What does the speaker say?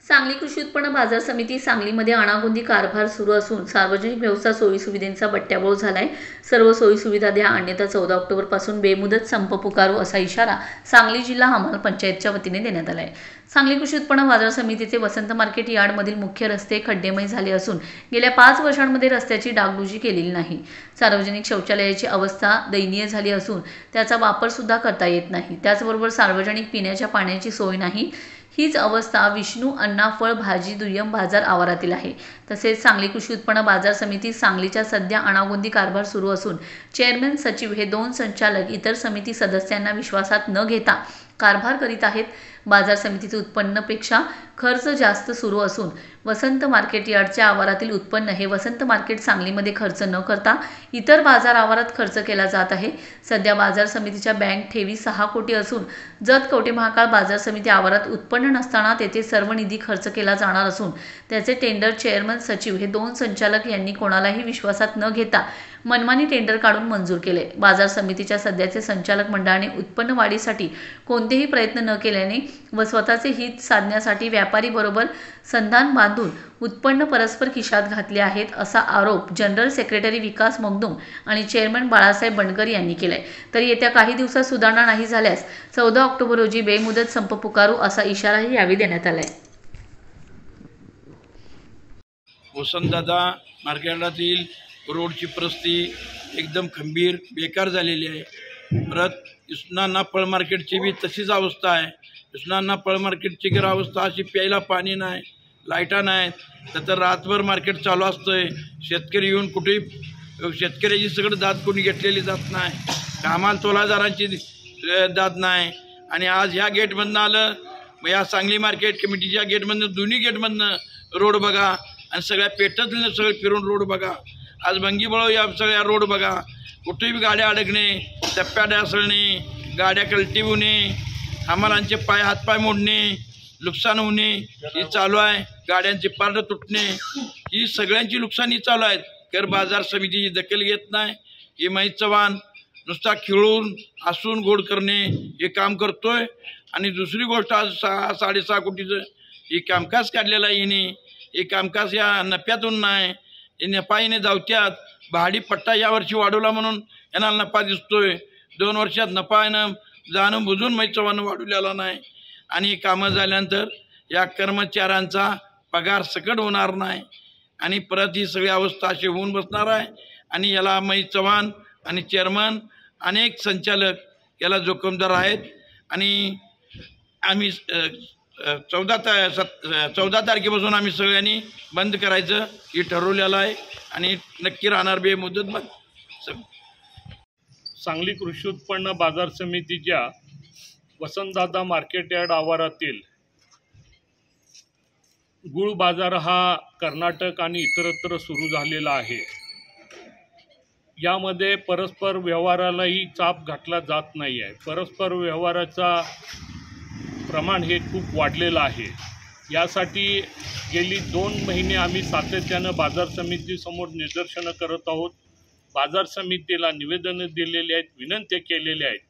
सांगली कृषी उत्पन्न बाजार समिती सांगलीमध्ये अनागोंदी कारभार सुरू असून सार्वजनिक व्यवसाय सोयीसुविधांचा बट्ट्याबोळ झालाय। सर्व सोयीसुविधा द्या अन्यथा 14 ऑक्टोबरपासून बेमुदत संप पुकारू असा इशारा सांगली जिल्हा हमाल पंचायतच्या वतीने देण्यात आला आहे। सांगली कृषी उत्पन्न बाजार समितीचे वसंत मार्केट यार्डमधील मुख्य रस्ते खड्डेमय झाले असून गेल्या 5 वर्षांमध्ये रस्त्याची डागडुजी केलेली नाही। सार्वजनिक शौचालयाची अवस्था दयनीय झाली असून त्याचा वापर सुद्धा करता येत नाही। त्याचबरोबर सार्वजनिक पिण्याच्या पाण्याची सोय नाही। हीच अवस्था विष्णू अण्णा फळ भाजी दुय्यम बाजार आवारातील आहे। तसेच सांगली कृषी उत्पन्न बाजार समिती सांगलीच्या सध्या अनागोंदी कारभार सुरू असून चेअरमन सचिव हे 2 संचालक इतर समिती सदस्यांना विश्वासात न घेता कारभार करीत आहेत। बाजार समितीचे उत्पन्नापेक्षा खर्च जास्त सुरू असून वसंत मार्केट यार्डच्या आवारातील उत्पन्न हे वसंत मार्केट सांगलीमध्ये खर्च न करता इतर बाजार आवारात खर्च केला जात आहे। सध्या बाजार समितीच्या बँक ठेवी 6 कोटी असून जत कवठे महाकाळ बाजार समिती आवारात उत्पन्न नसताना तेथे सर्व निधी खर्च केला जाणार असून त्याचे टेंडर चेअरमन सचिव हे 2 संचालक यांनी कोणालाही विश्वासात न घेता मनमानी टेंडर काढून मंजूर केले। बाजार समितीच्या सध्याचे संचालक मंडळाने उत्पन्न वाढीसाठी कोणतेही प्रयत्न न केल्याने व स्वतःचे हित साधण्यासाठी व्यापारी बरोबर संधान बांधून उत्पन्न परस्पर खिशात घातले आहेत असा आरोप जनरल सेक्रेटरी विकास मगदूम आणि चेअरमन बाळासाहेब बंडकर यांनी केलाय। तर येत्या काही दिवसात सुधारणा नाही झाल्यास 14 ऑक्टोबर रोजी बेमुदत संप पुकारू असा इशाराही यावेळी देण्यात आलाय। वसंतदादा मार्केटातील रोडची परिस्थिती एकदम खंबीर बेकार झालेली आहे। परत कृष्णांना फळ मार्केटची बी तशीच अवस्था आहे। कृष्णांना फळ मार्केटची अवस्था अशी प्यायला पाणी नाही, लाईटा नाहीत, तर रातभर मार्केट चालू असतंय। शेतकरी येऊन कुठेही शेतकऱ्याची सगळं दाद कोणी घेतलेली जात नाही, कामाला तोलादारांची दाद नाही। आणि आज ह्या गेटमधनं आलं, मग या सांगली मार्केट कमिटीच्या गेटमधनं दोन्ही गेटमधनं रोड बघा आणि सगळ्या पेठातलं सगळं फिरून रोड बघा। आज भंगीबळ या सगळ्या रोड बघा, कुठेही गाड्या अडकणे, टप्प्या ढासळणे, गाड्या कलटी होणे, हमालांचे हातपाय मोडणे, नुकसान होणे ही चालू आहे। गाड्यांचे पारड तुटणे ही सगळ्यांची नुकसानी चालू आहेत। कर बाजार समिती दखल घेत नाही। हे महेश चव्हाण नुसता खिळून हसून गोड करणे हे काम करतोय। आणि दुसरी गोष्ट आज 6.5 कोटीचं हे कामकाज काढलेलं आहे। हे कामकाज या नफ्यातून नाही, हे नफाईने धावत्यात। भाडी पट्टा यावर्षी वाढवला म्हणून यांना नफा दिसतोय, 2 वर्षात नफा येणं जाणून बुजून महेश चव्हाण वाढवलेला नाही। आणि कामं झाल्यानंतर या कर्मचाऱ्यांचा पगार सकट होणार नाही आणि परत ही सगळी अवस्था अशी होऊन बसणार आहे। आणि याला महेश चव्हाण आणि चेअरमन अनेक संचालक याला जोखमदार आहेत। आणि आम्ही 14 तारखेपासून आम्ही सगळ्यांनी बंद करायचं हे ठरवलेलं आहे आणि नक्की राहणार बेमुदत बंद। सांगली कृषी उत्पन्न बाजार समितीच्या वसंतदादा मार्केट यार्ड आवारातील गुळ बाजार हा कर्नाटक आणि इतरत्र सुरू झालेला आहे। यामध्ये परस्पर व्यवहारालाही चाप घातला जात नाही आहे। परस्पर व्यवहाराचा प्रमाण हे खूप वाढलेलं आहे। यासाठी गेली 2 महिने आम्ही सातत्यानं बाजार समितीसमोर निदर्शनं करत आहोत। बाजार समितीला निवेदनं दिलेली आहेत, विनंत्या केलेल्या आहेत